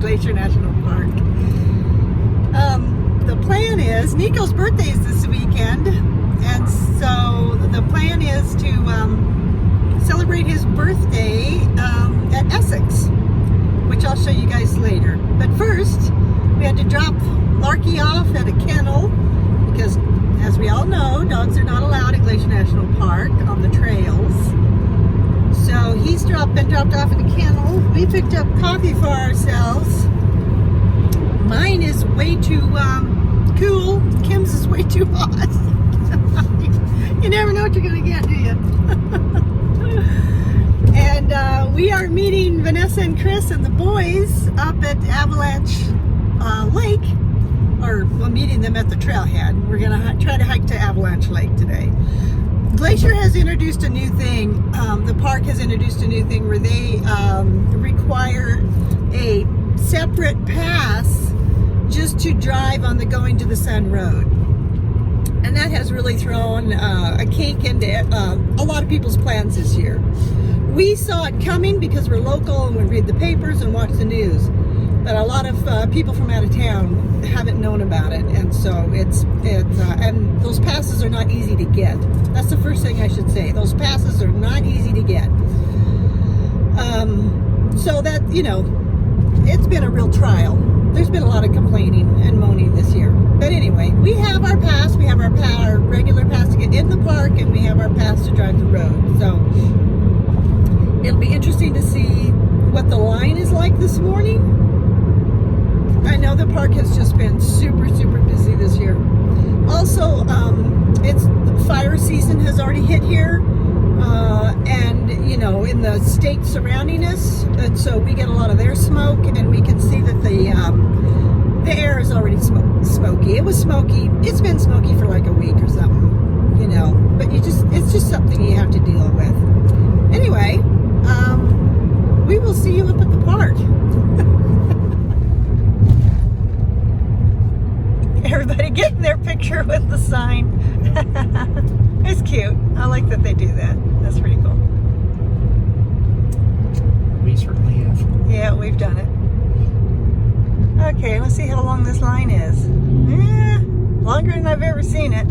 Glacier National Park. The plan is, Nico's birthday is this weekend, and so the plan is to celebrate his birthday at Essex, which I'll show you guys later. But first, we had to drop Larky off at a kennel because, as we all know, dogs are not allowed at Glacier National Park on the trails. So he's been dropped off at a kennel. We picked up coffee for ourselves. Mine is way too cool. Kim's is way too hot. You never know what you're going to get, do you? And we are meeting Vanessa and Chris and the boys up at Avalanche Lake. Or we're meeting them at the trailhead. We're going to try to hike to Avalanche Lake today. Glacier has introduced a new thing. The park has introduced a new thing where they require a separate pass just to drive on the Going to the Sun Road. And that has really thrown a kink into a lot of people's plans this year. We saw it coming because we're local and we read the papers and watch the news. But a lot of people from out of town haven't known about it, and so and those passes are not easy to get. That's the first thing I should say. Those passes are not easy to get. So that, you know, it's been a real trial. There's been a lot of complaining and moaning this year. But anyway, we have our pass. We have our regular pass to get in the park, and we have our pass to drive the road. So it'll be interesting to see what the line is like this morning. I know the park has just been super busy this year. Also, the fire season has already hit here, and you know, in the state surrounding us, and so we get a lot of their smoke, and we can see that the air is already smoky. It was smoky. It's been smoky for like a week or something, you know. But it's just something you have to deal with. Anyway, we will see you up at the park. Everybody getting their picture with the sign. It's cute. I like that they do that. That's pretty cool. We certainly have. Yeah, we've done it. Okay, let's see how long this line is. Longer than I've ever seen it.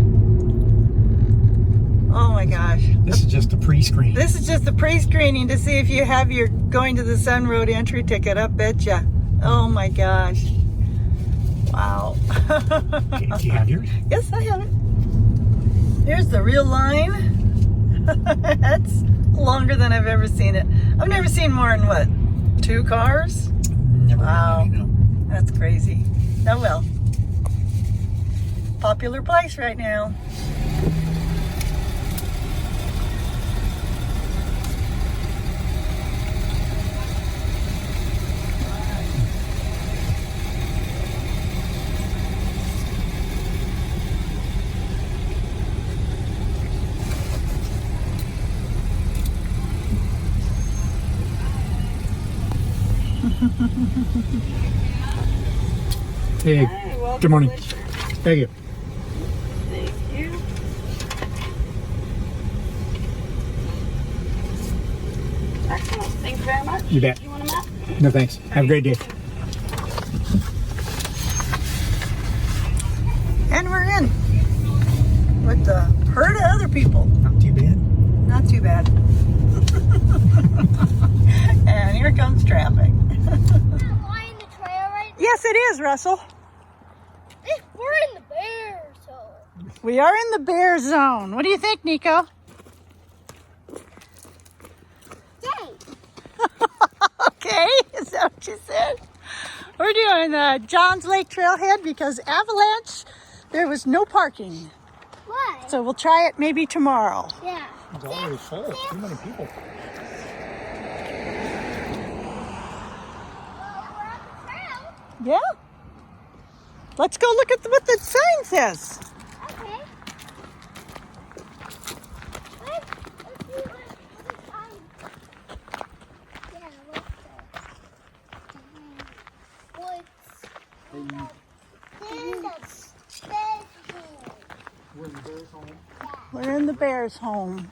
Oh my gosh. This is just a pre-screen. This is just a pre-screening to see if you have your Going to the Sun Road entry ticket. I betcha. Oh my gosh. Wow. Do you have yours? Yes, I have it. Here's the real line. That's longer than I've ever seen it. I've never seen more than what? 2 cars? Never. Wow. Really, no. That's crazy. Oh well. Popular place right now. Hey, good morning. Thank you. Thank you. Excellent. Thank you very much. You bet. You want a map? No thanks. Have a great day. And we're in. With the herd of other people. Not too bad. Not too bad. And here comes traffic. Yes, it is, Russell. We're in the bear zone. We are in the bear zone. What do you think, Nico? Yay! Okay, is that what you said? We're doing the Johns Lake Trailhead because Avalanche, there was no parking. Why? So we'll try it maybe tomorrow. Yeah. It's already full. Too many people. Yeah. Let's go look at what the sign says. Okay. Let's see what the sign. Yeah, We're in the bear's home. We're in the bear's home.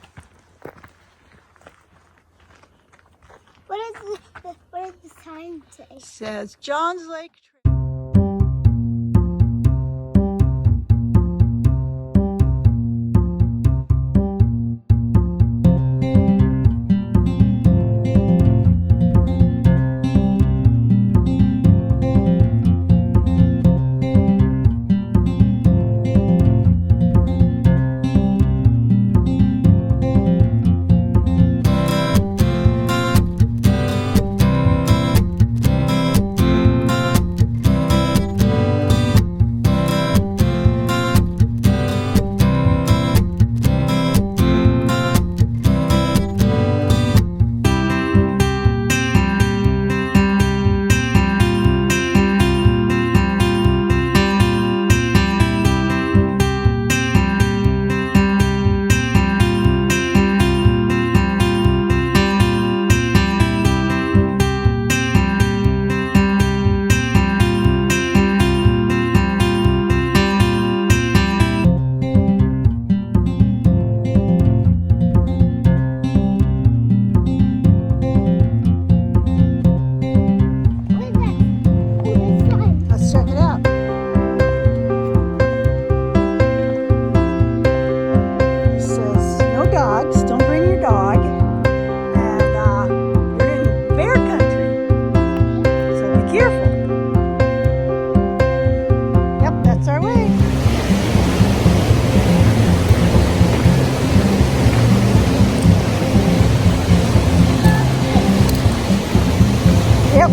What is the sign? sign say? Says John's Lake Trail. Let's check it out. It says no dogs, don't bring your dog. And you're in bear country, so be careful. Yep, that's our way. Yep.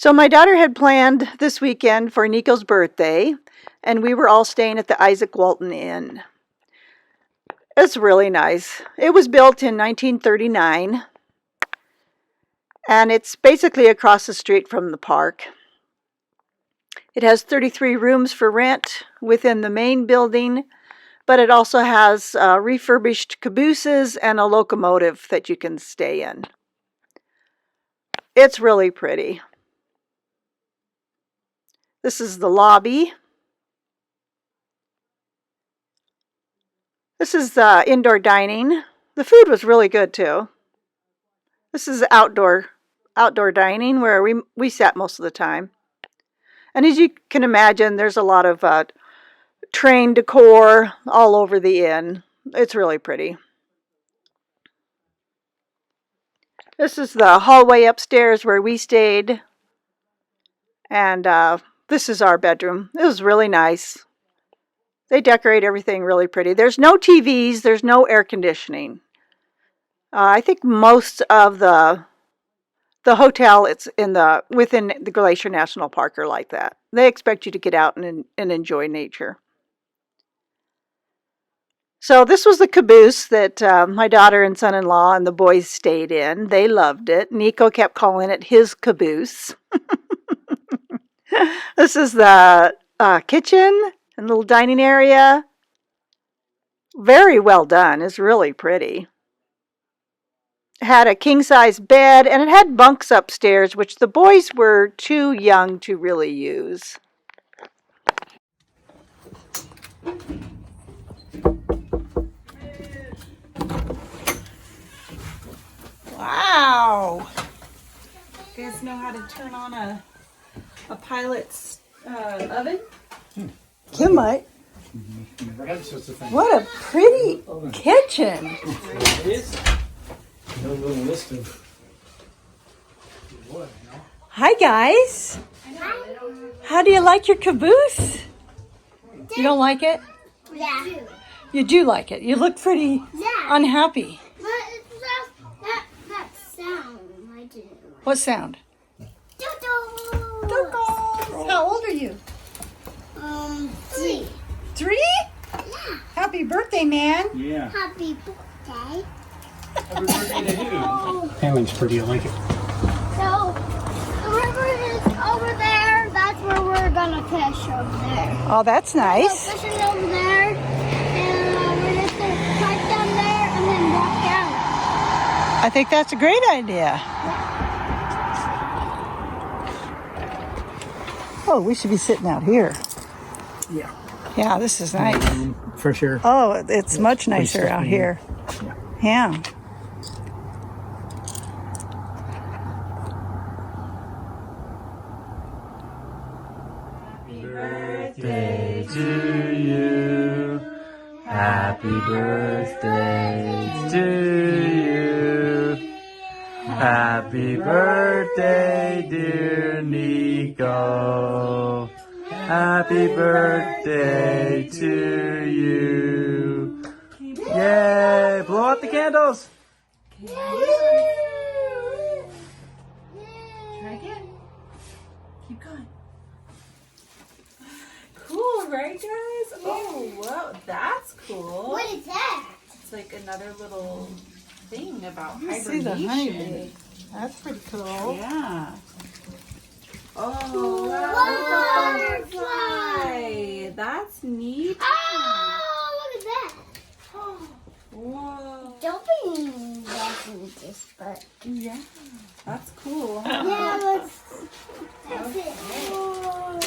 So my daughter had planned this weekend for Nico's birthday, and we were all staying at the Isaac Walton Inn. It's really nice. It was built in 1939, and it's basically across the street from the park. It has 33 rooms for rent within the main building, but it also has refurbished cabooses and a locomotive that you can stay in. It's really pretty. This is the lobby. This is the indoor dining. The food was really good too. This is outdoor dining where we sat most of the time. And as you can imagine, there's a lot of train decor all over the inn. It's really pretty. This is the hallway upstairs where we stayed. And this is our bedroom. It was really nice. They decorate everything really pretty. There's no TVs. There's no air conditioning. I think most of the hotel it's within the Glacier National Park are like that. They expect you to get out and enjoy nature. So this was the caboose that my daughter and son-in-law and the boys stayed in. They loved it. Nico kept calling it his caboose. This is the kitchen and little dining area. Very well done. It's really pretty. It had a king-size bed, and it had bunks upstairs, which the boys were too young to really use. Wow! You guys know how to turn on a pilot's oven? Kim might. Never had such a thing. What a pretty kitchen! It is. No little list of what, you know? Hi guys! How do you like your caboose? You don't like it? Yeah. You do like it. You look pretty Yeah. unhappy. But it's just that sound I didn't like. What sound? Dodo. How old are you? 3. 3? Yeah. Happy birthday, man. Yeah. Happy birthday. Happy birthday to you. Penguin's pretty, I like it. So, the river is over there. That's where we're gonna fish over there. Oh, that's So nice. fishing over there, and we're just gonna park down there and then walk out. I think that's a great idea. Oh, we should be sitting out here. Yeah. Yeah, this is nice. For sure. Oh, it's much nicer stuff out in here. Yeah. Yeah. Birthday to you. Happy birthday to you. Happy birthday, dear Nico. Happy birthday to you. Yay! Blow out the candles. Try again. Keep going. Cool, right, guys? Oh, wow, that's cool. What is that? It's like another little thing about You see the honeybee. hibernation. That's pretty cool. Yeah. Oh, What wow, a butterfly. That's neat. Oh, look at that. Whoa. Jumping wasn't this, but Yeah, that's cool. yeah, that's it. Whoa!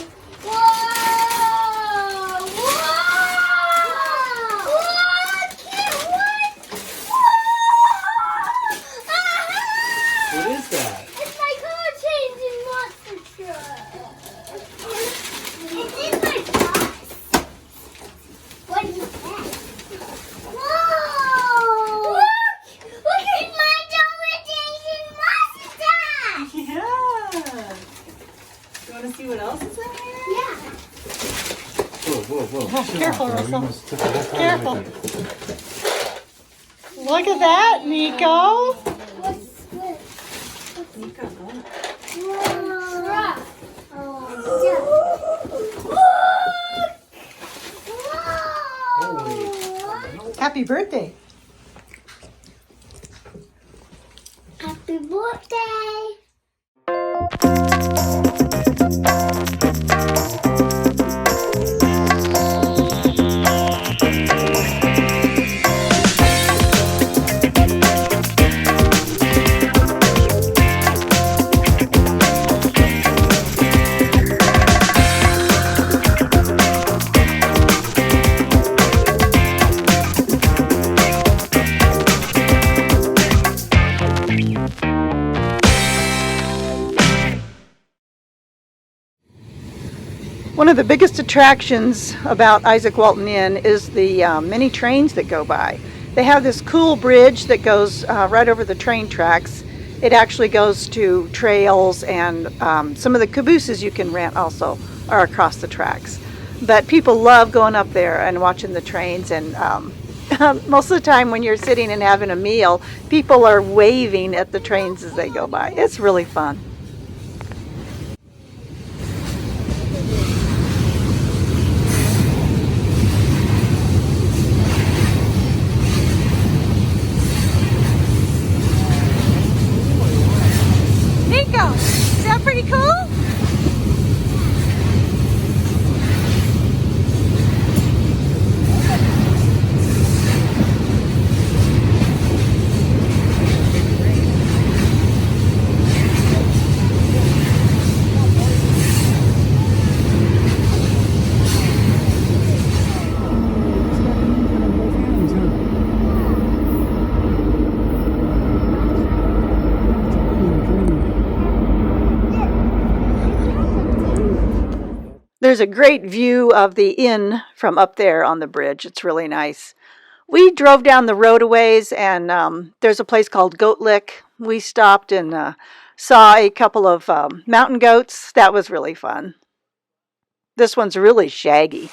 Whoa! Whoa! What? What is that? It's my color changing monster truck. It's in my box. What is that? Whoa! Look at my color changing monster truck. Yeah. You want to see what else is in here? Yeah. Whoa, whoa, whoa. Careful, Russell. Almost took the whole car Careful. away from it. Look at that, Nico. What's this? Nico, go. Whoa! happy birthday. Happy birthday. One of the biggest attractions about Isaac Walton Inn is the many trains that go by. They have this cool bridge that goes right over the train tracks. It actually goes to trails, and some of the cabooses you can rent also are across the tracks. But people love going up there and watching the trains, and most of the time when you're sitting and having a meal, people are waving at the trains as they go by. It's really fun. Nico, is that pretty cool? There's a great view of the inn from up there on the bridge. It's really nice. We drove down the road a ways, and there's a place called Goat Lick. We stopped and saw a couple of mountain goats. That was really fun. This one's really shaggy.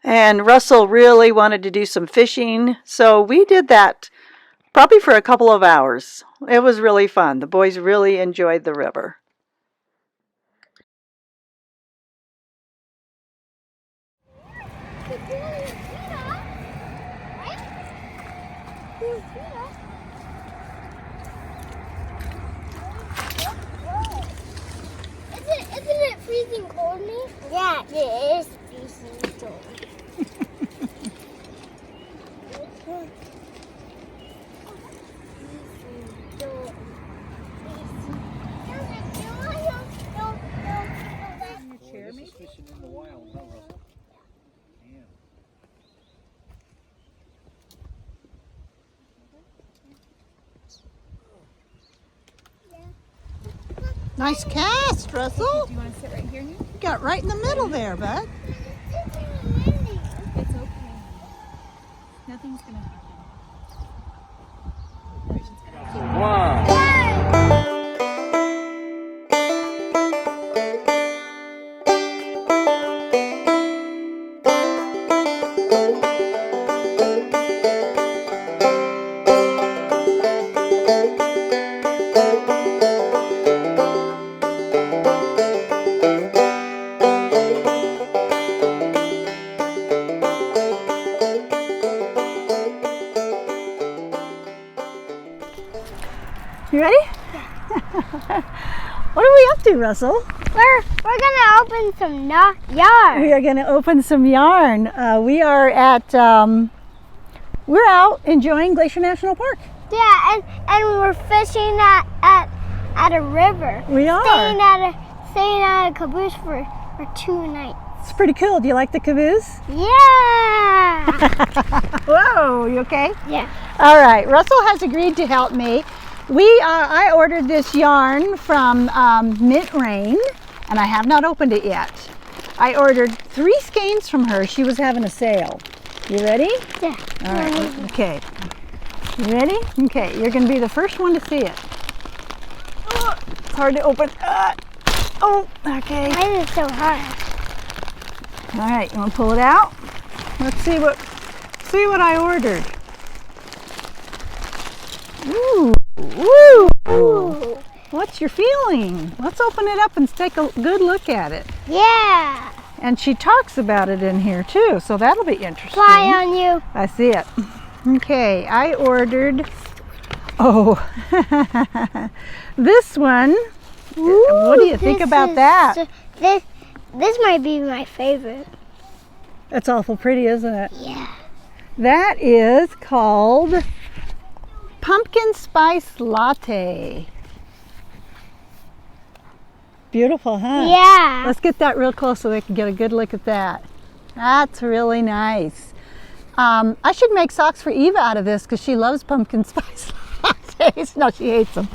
And Russell really wanted to do some fishing, so we did that probably for a couple of hours. It was really fun. The boys really enjoyed the river. Isn't it freezing cold, me? Yeah, it is freezing cold. Fishing in the wild, huh, Russell? Yeah. Nice cast, Russell. Do you want to sit right here? You got right in the middle there, bud. It's okay. Nothing's gonna happen. Wow. You ready? What are we up to, Russell? We're gonna open some yarn. We are going to open some yarn. We are at we're out enjoying Glacier National Park. Yeah, and we're fishing at a river. We are. Staying at a caboose for 2 nights. It's pretty cool. Do you like the caboose? Yeah. Whoa, you okay? Yeah. All right, Russell has agreed to help me. I ordered this yarn from Mint Rain, and I have not opened it yet. I ordered 3 skeins from her. She was having a sale. You ready? Yeah. All right, okay. You ready? Okay, you're going to be the first one to see it. Oh, it's hard to open. Oh, okay. Why is it so hard? All right, you want to pull it out? Let's see what I ordered. Ooh, ooh. Ooh. What's your feeling? Let's open it up and take a good look at it. Yeah. And she talks about it in here too, so that'll be interesting. Fly on you. I see it. Okay, I ordered, this one. What do you think about that? This might be my favorite. That's awful pretty, isn't it? Yeah. That is called Pumpkin Spice Latte. Beautiful, huh? Yeah. Let's get that real close so we can get a good look at that. That's really nice. I should make socks for Eva out of this because she loves pumpkin spice lattes. No, she hates them.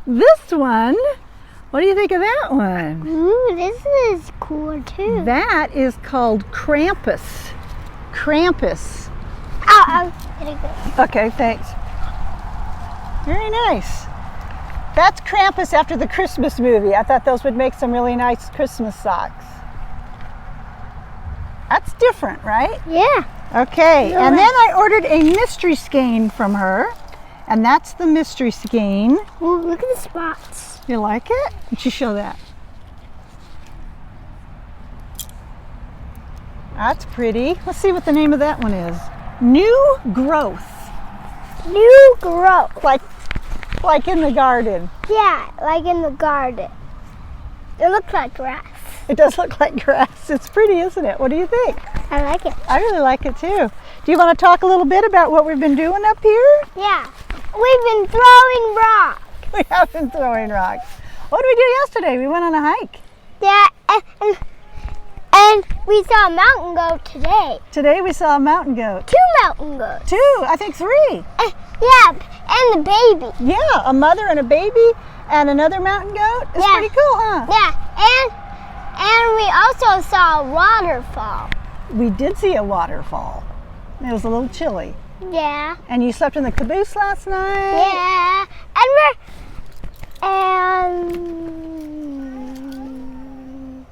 This one, what do you think of that one? Ooh, this is cool too. That is called Krampus. Krampus. Oh, I'm gonna go. Okay, thanks. Very nice. That's Krampus after the Christmas movie. I thought those would make some really nice Christmas socks. That's different, right? Yeah. Okay, You're and right. then I ordered a mystery skein from her. And that's the mystery skein. Ooh, look at the spots. You like it? Why don't you show that? That's pretty. Let's see what the name of that one is. New Growth. New growth. Like in the garden. Yeah, like in the garden. It looks like grass. It does look like grass. It's pretty, isn't it? What do you think? I like it. I really like it too. Do you want to talk a little bit about what we've been doing up here? Yeah. We've been throwing rocks. We have been throwing rocks. What did we do yesterday? We went on a hike. Yeah, and we saw a mountain goat today. Today we saw a mountain goat. 2 mountain goats. 2, I think 3. Yeah, and the baby. Yeah, a mother and a baby and another mountain goat. It's Yeah. pretty cool, huh? Yeah, and we also saw a waterfall. We did see a waterfall. It was a little chilly. Yeah. And you slept in the caboose last night? Yeah. And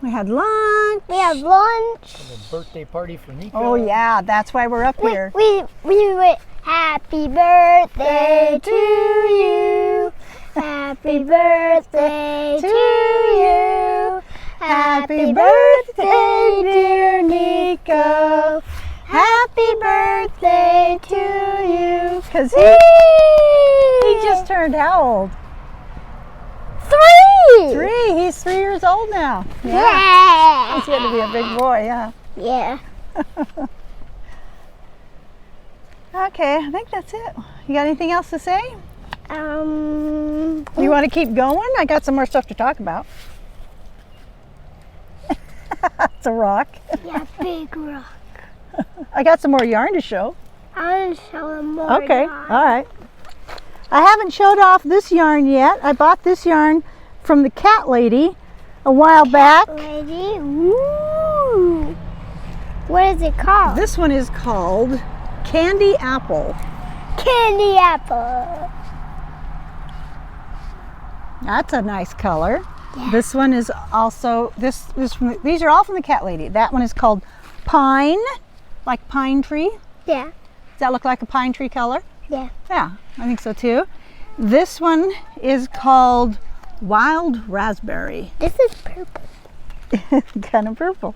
We had lunch. we have lunch. A birthday party for Nico. Oh yeah, that's why we're up here. We went, happy birthday to you. Happy birthday to you. Happy birthday, dear Nico. Happy birthday to you. Because he just turned how old? 3. 3. He's 3 years old now. Yeah. He's going to be a big boy, yeah. Yeah. Okay, I think that's it. You got anything else to say? You You want to keep going? I got some more stuff to talk about. It's a rock. Yeah, big rock. I got some more yarn to show. I want to show them more. Okay, yarn. all right. I haven't showed off this yarn yet. I bought this yarn from the cat lady a while back. Lady, ooh. What is it called? This one is called Candy Apple. Candy apple. That's a nice color. Yeah. This one is also, these are all from the cat lady. That one is called Pine, like pine tree. Yeah. Does that look like a pine tree color? Yeah. Yeah, I think so too. This one is called Wild Raspberry. This is purple. Kind of purple.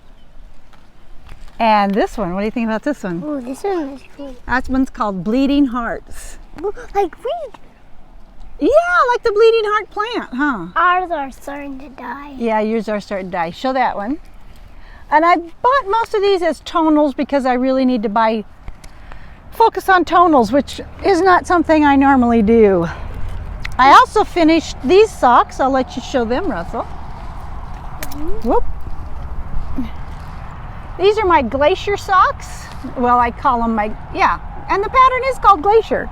And this one, what do you think about this one? Ooh, this one is cool. That one's called Bleeding Hearts. Ooh, like weed. Yeah, like the bleeding heart plant, huh? Ours are starting to die. Yeah, yours are starting to die. Show that one. And I bought most of these as tonals because I really need to focus on tonals, which is not something I normally do. I also finished these socks. I'll let you show them, Russell. Whoop. These are my Glacier socks. Well, I call them and the pattern is called Glacier.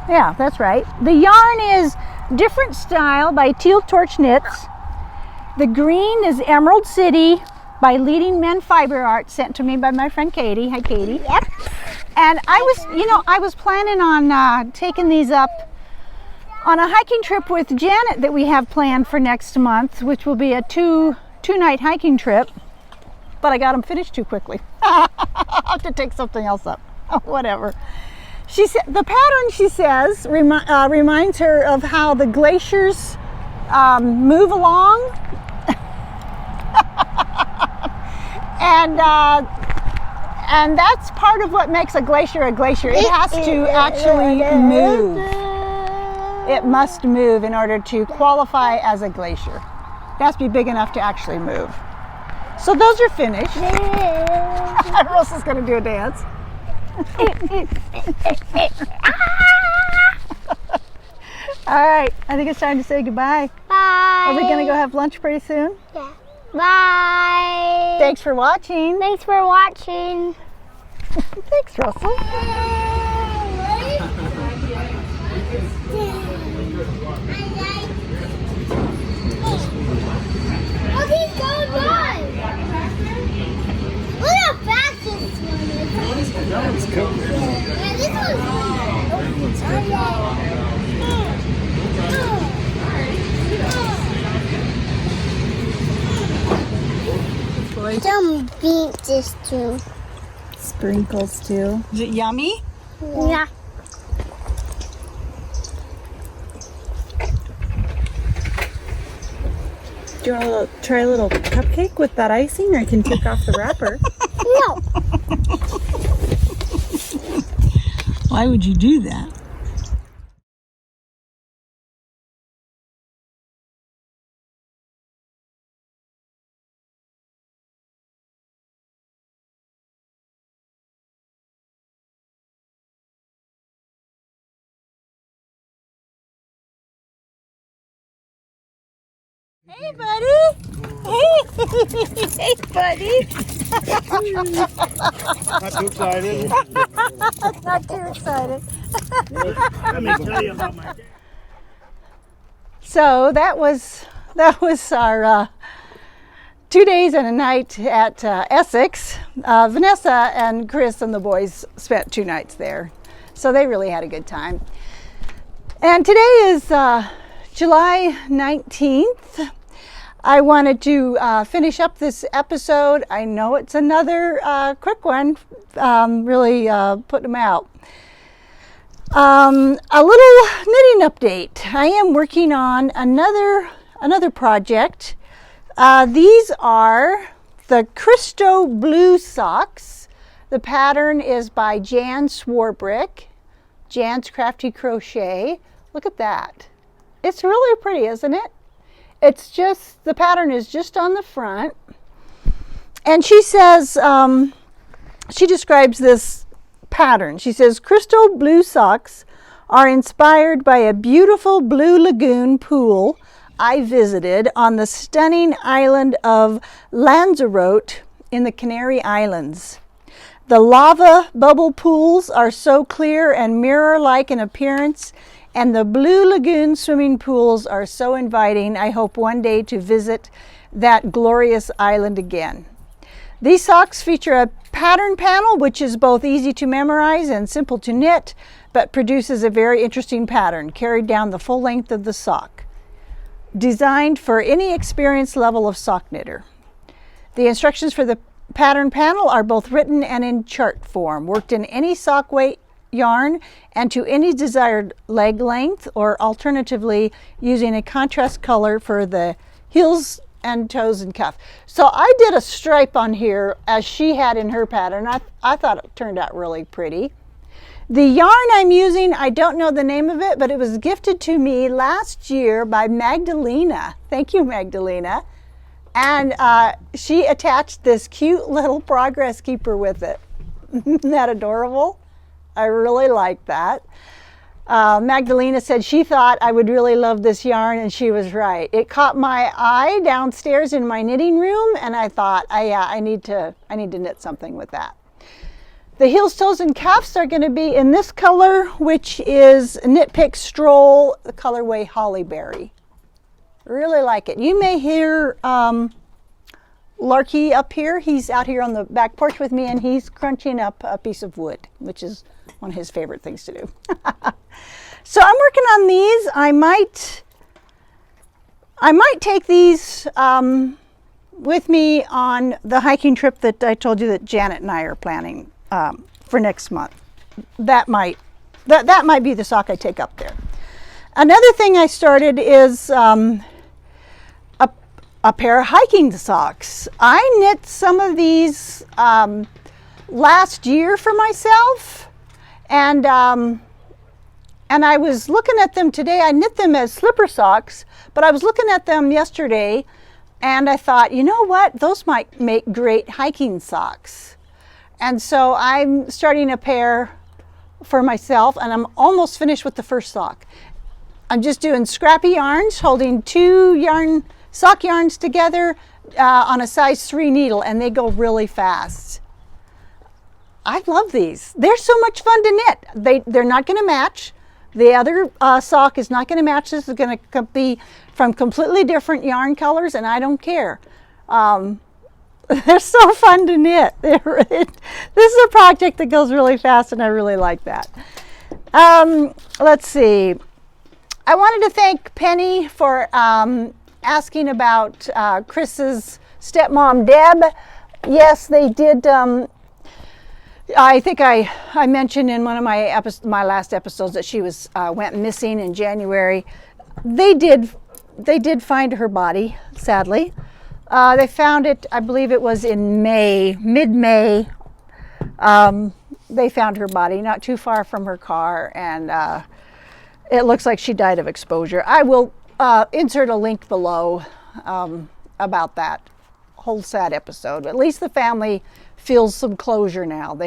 Yeah, that's right. The yarn is Different Style by Teal Torch Knits. The green is Emerald City by Leading Men Fiber Art, sent to me by my friend Katie. Hi, Katie. Yep. And I was planning on taking these up on a hiking trip with Janet that we have planned for next month, which will be a two-night hiking trip. But I got them finished too quickly. I'll have to take something else up. Whatever. She said the pattern, she says, reminds her of how the glaciers move along. And that's part of what makes a glacier a glacier. It has to actually move. It must move in order to qualify as a glacier. It has to be big enough to actually move. So those are finished. Russell's going to do a dance. All right, I think it's time to say goodbye. Bye. Are we going to go have lunch pretty soon? Yeah. Bye. Thanks for watching. Thanks for watching. Thanks, Russell. Oh, he's going by. Look how fast this one is. That one's cool. Yeah, this one's Some beat this too. Sprinkles too. Is it yummy? Yeah. Do you want to try a little cupcake with that icing, or I can take off the wrapper? No. Why would you do that? Hey, buddy. Hey, hey, buddy. Not too excited. Not too excited. Let me tell you about my dad. So that was our 2 days and a night at Essex. Vanessa and Chris and the boys spent 2 nights there, so they really had a good time. And today is July 19th. I wanted to finish up this episode. I know it's another quick one, really putting them out. A little knitting update. I am working on another project. These are the Christo Blue Socks. The pattern is by Jan Swarbrick, Jan's Crafty Crochet. Look at that. It's really pretty, isn't it? It's just, the pattern is just on the front. And she says, she describes this pattern. She says, Crystal Blue Socks are inspired by a beautiful blue lagoon pool I visited on the stunning island of Lanzarote in the Canary Islands. The lava bubble pools are so clear and mirror-like in appearance, and the Blue Lagoon swimming pools are so inviting. I hope one day to visit that glorious island again. These socks feature a pattern panel, which is both easy to memorize and simple to knit, but produces a very interesting pattern carried down the full length of the sock. Designed for any experienced level of sock knitter. The instructions for the pattern panel are both written and in chart form, worked in any sock weight yarn and to any desired leg length, or alternatively using a contrast color for the heels and toes and cuff. So I did a stripe on here as she had in her pattern. I thought it turned out really pretty. The yarn I'm using, I don't know the name of it, but it was gifted to me last year by Magdalena. Thank you, Magdalena. And she attached this cute little progress keeper with it. Isn't that adorable? I really like that. Magdalena said she thought I would really love this yarn, and she was right. It caught my eye downstairs in my knitting room, and I thought, I need to knit something with that. The heels, toes, and cuffs are going to be in this color, which is Knit Pick Stroll, the colorway Hollyberry. Really like it. You may hear Larky up here. He's out here on the back porch with me, and he's crunching up a piece of wood, which is one of his favorite things to do. So I'm working on these. I might take these with me on the hiking trip that I told you that Janet and I are planning for next month. That might be the sock I take up there. Another thing I started is a pair of hiking socks. I knit some of these last year for myself, and I was looking at them today. I knit them as slipper socks, but I was looking at them yesterday, and I thought, you know what? Those might make great hiking socks. And so I'm starting a pair for myself, and I'm almost finished with the first sock. I'm just doing scrappy yarns, holding 2 sock yarns together on a size 3 needle, and they go really fast. I love these. They're so much fun to knit. They're not going to match. The other sock is not going to match. This is going to be from completely different yarn colors, and I don't care. They're so fun to knit. This is a project that goes really fast, and I really like that. Let's see. I wanted to thank Penny for asking about Chris's stepmom, Deb. Yes, they did. I think I mentioned in one of my last episodes that she went missing in January. They did find her body, sadly. They found it, I believe it was in mid-May. They found her body not too far from her car, and it looks like she died of exposure. I will insert a link below about that whole sad episode. At least the family feels some closure now.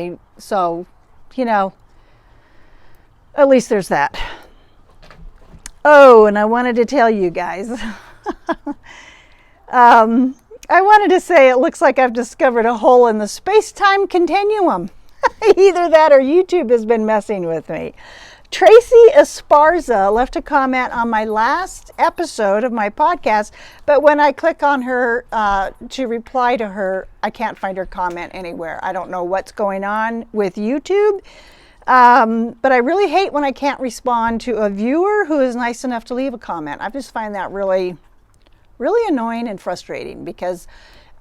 At least there's that. Oh, and I wanted to tell you guys. I wanted to say it looks like I've discovered a hole in the space-time continuum. Either that or YouTube has been messing with me. Tracy Esparza left a comment on my last episode of my podcast, but when I click on her to reply to her, I can't find her comment anywhere. I don't know what's going on with YouTube, but I really hate when I can't respond to a viewer who is nice enough to leave a comment. I just find that really, really annoying and frustrating, because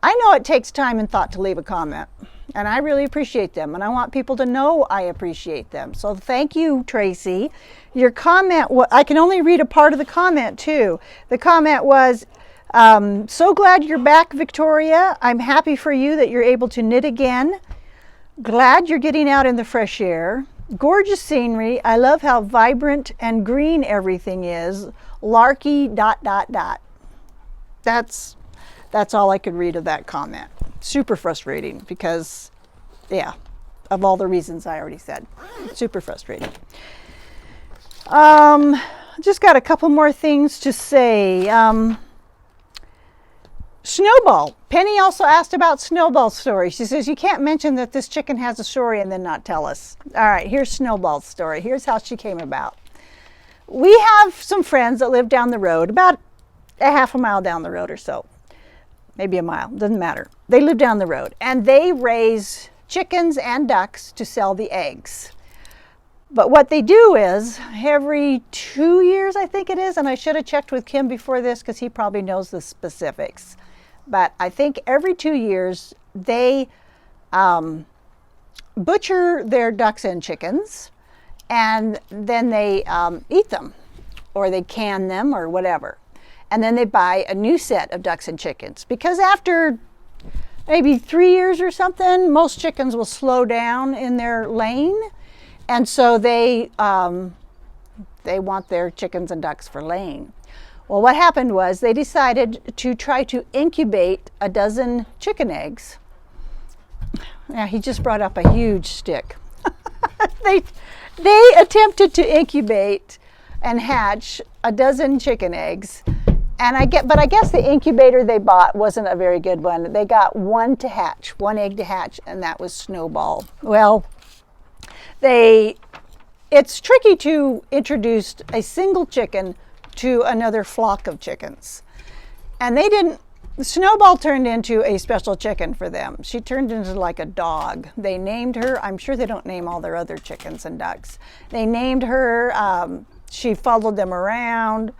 I know it takes time and thought to leave a comment, and I really appreciate them, and I want people to know I appreciate them. So thank you, Tracy. Your comment, I can only read a part of the comment too. The comment was, so glad you're back, Victoria. I'm happy for you that you're able to knit again. Glad you're getting out in the fresh air. Gorgeous scenery. I love how vibrant and green everything is. Larky ... That's all I could read of that comment. Super frustrating because, yeah, of all the reasons I already said. Super frustrating. Just got a couple more things to say. Snowball. Penny also asked about Snowball's story. She says, you can't mention that this chicken has a story and then not tell us. All right, here's Snowball's story. Here's how she came about. We have some friends that live down the road, about a half a mile down the road or so. Maybe a mile, doesn't matter. They live down the road, and they raise chickens and ducks to sell the eggs. But what they do is, every 2 years, I think it is, and I should have checked with Kim before this because he probably knows the specifics. But I think every 2 years, they butcher their ducks and chickens, and then they eat them, or they can them, or whatever. And then they buy a new set of ducks and chickens, because after maybe 3 years or something, most chickens will slow down in their laying, and so they want their chickens and ducks for laying. Well, what happened was they decided to try to incubate a dozen chicken eggs. Now, he just brought up a huge stick. They attempted to incubate and hatch a dozen chicken eggs. And I guess the incubator they bought wasn't a very good one. They got one egg to hatch, and that was Snowball. Well, it's tricky to introduce a single chicken to another flock of chickens. And Snowball turned into a special chicken for them. She turned into like a dog. They named her, I'm sure they don't name all their other chickens and ducks. They named her, She followed them around.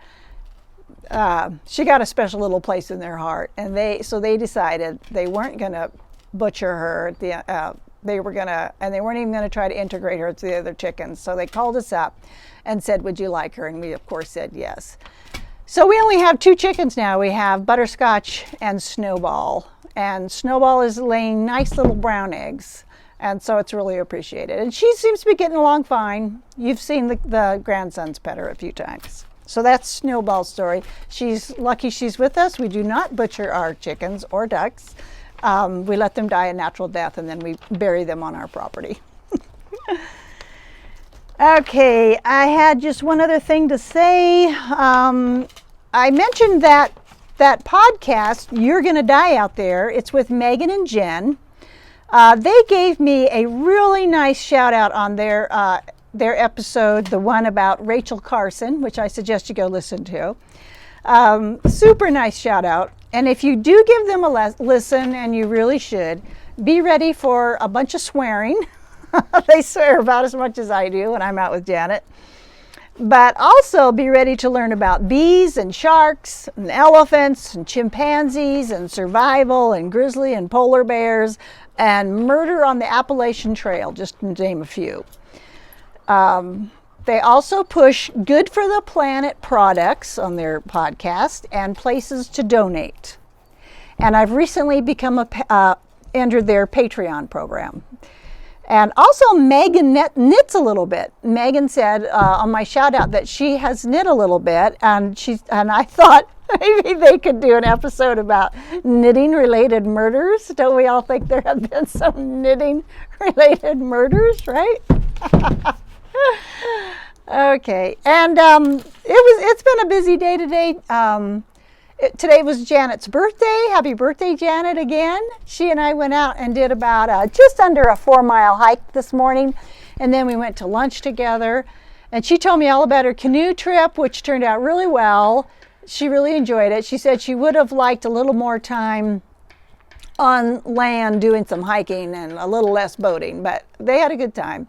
She got a special little place in their heart, and they decided they weren't going to butcher her. They weren't even going to try to integrate her to the other chickens. So they called us up and said, "Would you like her?" And we of course said yes. So we only have 2 chickens now. We have Butterscotch and Snowball, and Snowball is laying nice little brown eggs. And so it's really appreciated. And she seems to be getting along fine. You've seen the grandsons pet her a few times. So that's Snowball's story. She's lucky she's with us. We do not butcher our chickens or ducks. We let them die a natural death, and then we bury them on our property. Okay, I had just one other thing to say. I mentioned that podcast, You're Gonna Die Out There. It's with Megan and Jen. They gave me a really nice shout out on their episode, the one about Rachel Carson, which I suggest you go listen to. Super nice shout out. And if you do give them a listen, and you really should, be ready for a bunch of swearing. They swear about as much as I do when I'm out with Janet. But also be ready to learn about bees and sharks and elephants and chimpanzees and survival and grizzly and polar bears and murder on the Appalachian Trail, just to name a few. They also push good for the planet products on their podcast and places to donate. And I've recently entered their Patreon program. And also Megan knits a little bit. Megan said on my shout out that she has knit a little bit, and I thought maybe they could do an episode about knitting related murders. Don't we all think there have been some knitting related murders, right? Okay, and it's been a busy day today. Today was Janet's birthday. Happy birthday, Janet, again. She and I went out and did about just under a 4-mile hike this morning, and then we went to lunch together. And she told me all about her canoe trip, which turned out really well. She really enjoyed it. She said she would have liked a little more time on land doing some hiking and a little less boating, but they had a good time.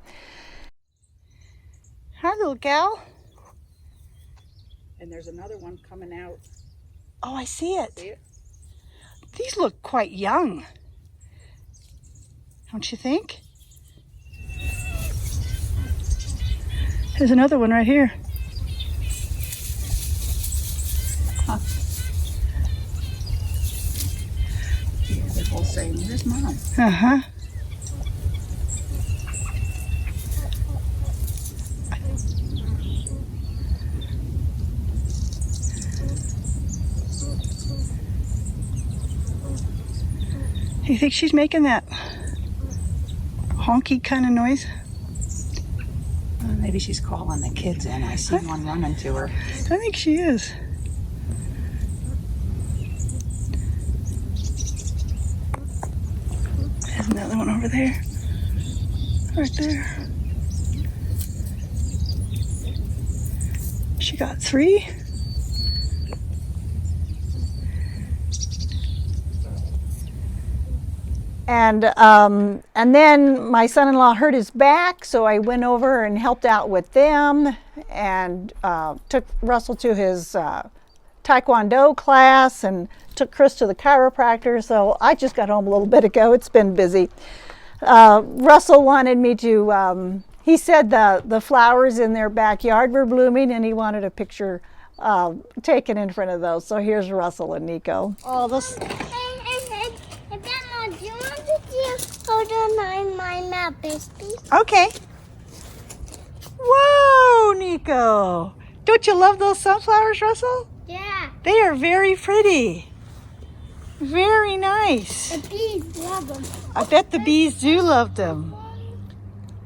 Hi, little gal. And there's another one coming out. Oh, I see it. See it? These look quite young. Don't you think? There's another one right here. Huh. Yeah, they're both saying, "Where's Mom?" Uh-huh. You think she's making that honky kind of noise? Maybe she's calling the kids in. I see one running to her. I think she is. There's another one over there. Right there. She got 3. And then my son-in-law hurt his back, so I went over and helped out with them and took Russell to his Taekwondo class and took Chris to the chiropractor. So I just got home a little bit ago. It's been busy. Russell wanted me to, he said the flowers in their backyard were blooming, and he wanted a picture taken in front of those. So here's Russell and Nico. Oh, those... Grandma, do you want to hold on my map, please? Okay. Whoa, Nico. Don't you love those sunflowers, Russell? Yeah. They are very pretty. Very nice. The bees love them. I bet the bees do love them.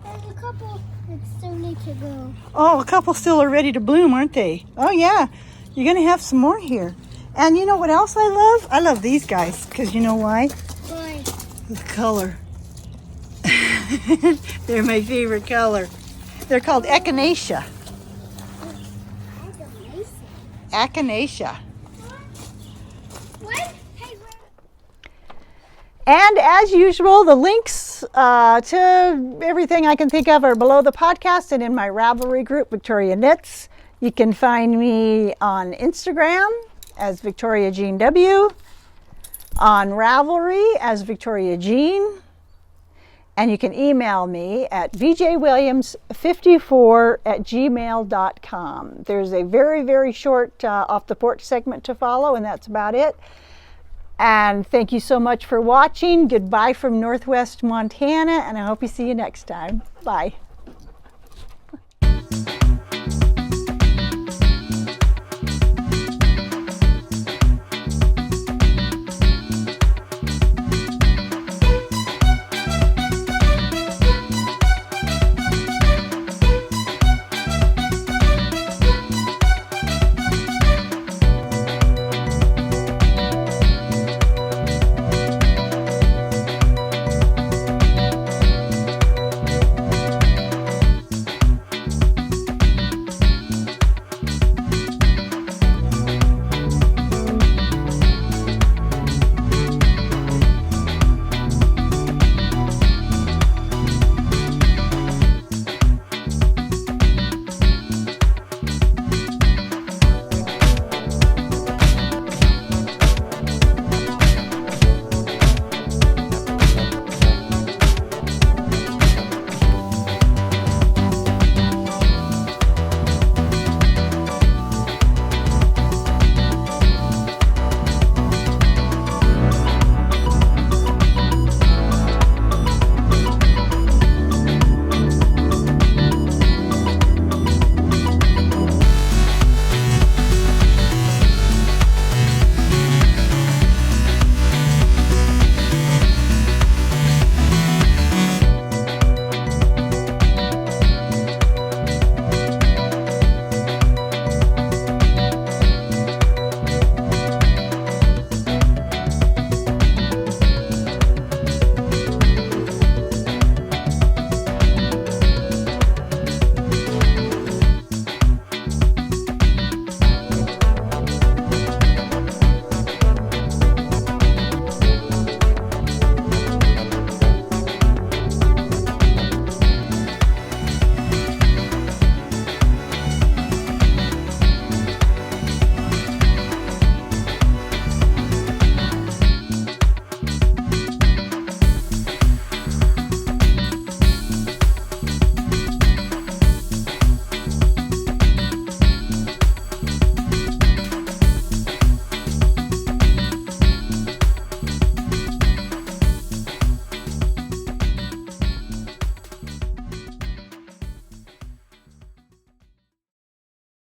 There's a couple that still need to go. Oh, a couple still are ready to bloom, aren't they? Oh, yeah. You're going to have some more here. And you know what else I love? I love these guys, because you know why? Why? The color. They're my favorite color. They're called echinacea. Echinacea. What? Hey, And as usual, the links to everything I can think of are below the podcast and in my Ravelry group, Victoria Knits. You can find me on Instagram as Victoria Jean W, on Ravelry as Victoria Jean, and you can email me at vjwilliams54@gmail.com. There's a very, very short off the porch segment to follow, and that's about it. And thank you so much for watching. Goodbye from Northwest Montana, and I hope you see you next time. Bye.